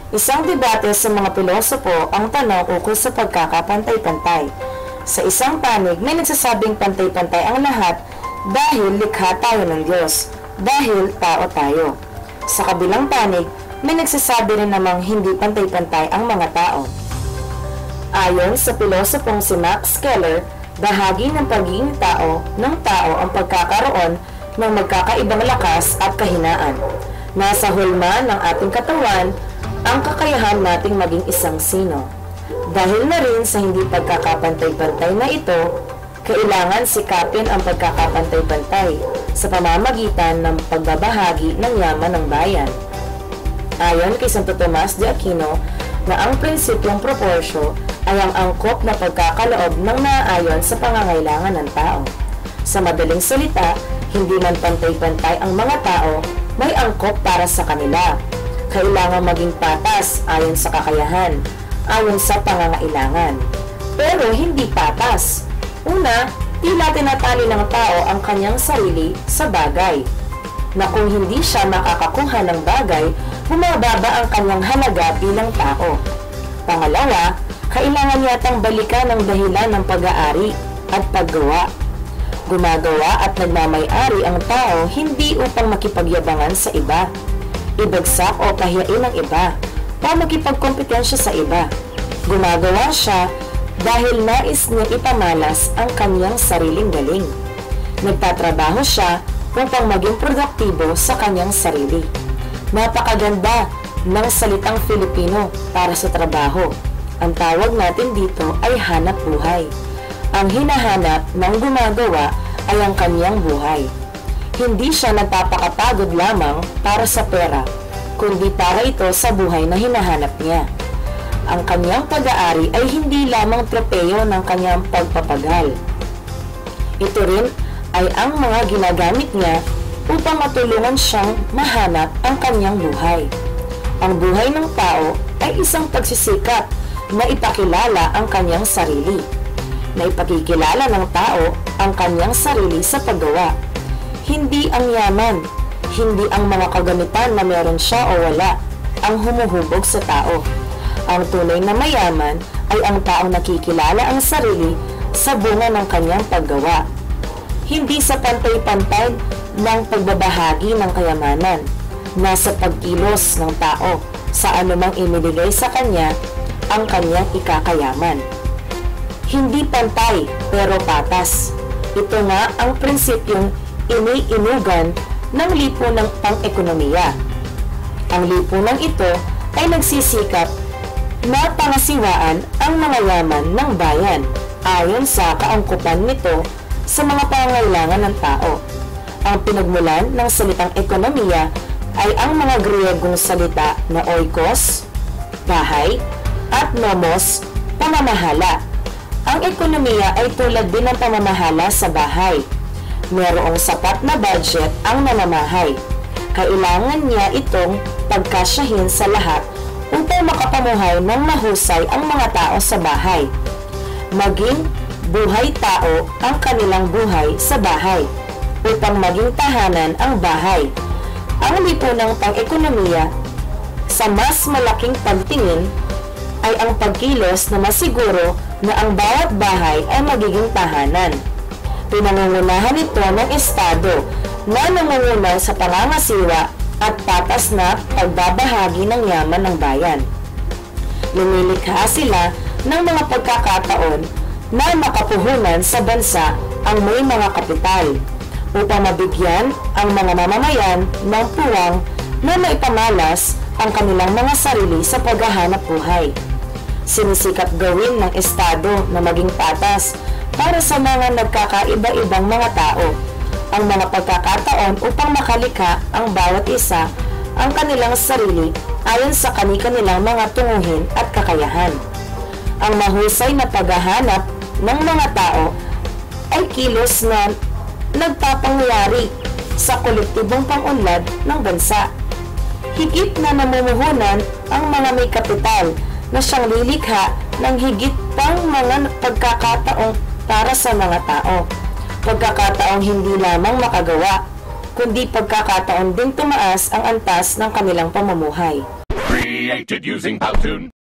Isang debate sa mga pilosopo ang tanong ukol sa pagkakapantay-pantay. Sa isang panig, may nagsasabing pantay-pantay ang lahat dahil likha tayo ng Diyos, dahil tao tayo. Sa kabilang panig, may nagsasabi rin namang hindi pantay-pantay ang mga tao. Ayon sa pilosopong si Max Keller, bahagi ng pagiging tao ng tao ang pagkakaroon ng magkakaibang lakas at kahinaan. Nasa hulma ng ating katawan ang kakayahan nating maging isang sino. Dahil na rin sa hindi pagkakapantay-pantay na ito, kailangan sikapin ang pagkakapantay-pantay sa pamamagitan ng pagbabahagi ng yaman ng bayan. Ayon kay Santo Tomas de Aquino na ang prinsipyong proporsyo ay ang angkop na pagkakaloob ng naaayon sa pangangailangan ng tao. Sa madaling salita, hindi man pantay-pantay ang mga tao, may angkop para sa kanila. Kailangan maging patas ayon sa kakayahan, ayon sa pangangailangan. Pero hindi patas. Una, tila tinatali ng tao ang kanyang sarili sa bagay, na kung hindi siya makakakuha ng bagay, bumababa ang kanyang halaga bilang tao. Pangalawa, kailangan yatang balikan ang dahilan ng pag-aari at paggawa. Gumagawa at nagmamay-ari ang tao hindi upang makipagyabangan sa iba, ibagsak o pahiyain ang iba, o makipagkompetensya sa iba. Gumagawa siya dahil nais niyang ipamalas ang kanyang sariling galing. Nagtatrabaho siya upang maging produktibo sa kanyang sarili. Napakaganda ng salitang Filipino para sa trabaho. Ang tawag natin dito ay hanap buhay. Ang hinahanap ng gumagawa ay ang kanyang buhay. Hindi siya nagpapakapagod lamang para sa pera, kundi para ito sa buhay na hinahanap niya. Ang kanyang pag-aari ay hindi lamang tropeyo ng kanyang pagpapagal. Ito rin ay ang mga ginagamit niya upang matulungan siyang mahanap ang kanyang buhay. Ang buhay ng tao ay isang pagsisikap na ipakilala ang kanyang sarili, na ipakikilala ng tao ang kanyang sarili sa paggawa. Hindi ang yaman, hindi ang mga kagamitan na meron siya o wala ang humuhubog sa tao. Ang tunay na mayaman ay ang taong nakikilala ang sarili sa bunga ng kanyang paggawa. Hindi sa pantay-pantay ng pagbabahagi ng kayamanan, nasa pagkilos ng tao sa anumang inibigay sa kanya ang kanyang ikakayaman. Hindi pantay pero patas. Ito nga ang prinsipyong iniinugan ng lipunang pang-ekonomiya. Ang lipunang ito ay nagsisikap na pangasiwaan ang mga yaman ng bayan ayon sa kaangkupan nito sa mga pangangailangan ng tao. Ang pinagmulan ng salitang ekonomiya ay ang mga Griegong salita na oikos, bahay, at nomos, pamamahala. Ang ekonomiya ay tulad din ng pamamahala sa bahay. Mayroong sapat na budget ang namamahay. Kailangan niya itong pagkasyahin sa lahat upang makapamuhay ng mahusay ang mga tao sa bahay. Maging buhay tao ang kanilang buhay sa bahay upang maging tahanan ang bahay. Ang lipunang pang-ekonomiya sa mas malaking pagtingin ay ang pagkilos na masiguro na ang bawat bahay ay magiging tahanan. Pinangungunahan ito ng Estado na nangunguna sa pangangasiwa at patas na pagbabahagi ng yaman ng bayan. Lumilikha sila ng mga pagkakataon na makapuhunan sa bansa ang may mga kapital upang mabigyan ang mga mamamayan ng puwang na maipamalas ang kanilang mga sarili sa paghahanap buhay. Sinisikap gawin ng Estado na maging patas para sa mga nagkakaiba-ibang mga tao ang mga pagkakataon upang makalikha ang bawat isa ang kanilang sarili ayon sa kanilang mga tunguhin at kakayahan. Ang mahusay na paghahanap ng mga tao ay kilos na nagpapangyari sa kolektibong pang-unlad ng bansa. Higit na namumuhunan ang mga may kapital na siyang lilikha ng higit pang mga pagkakataong para sa mga tao. Pagkakataong hindi lamang makagawa, kundi pagkakataon din tumaas ang antas ng kanilang pamumuhay. created using Powtoon.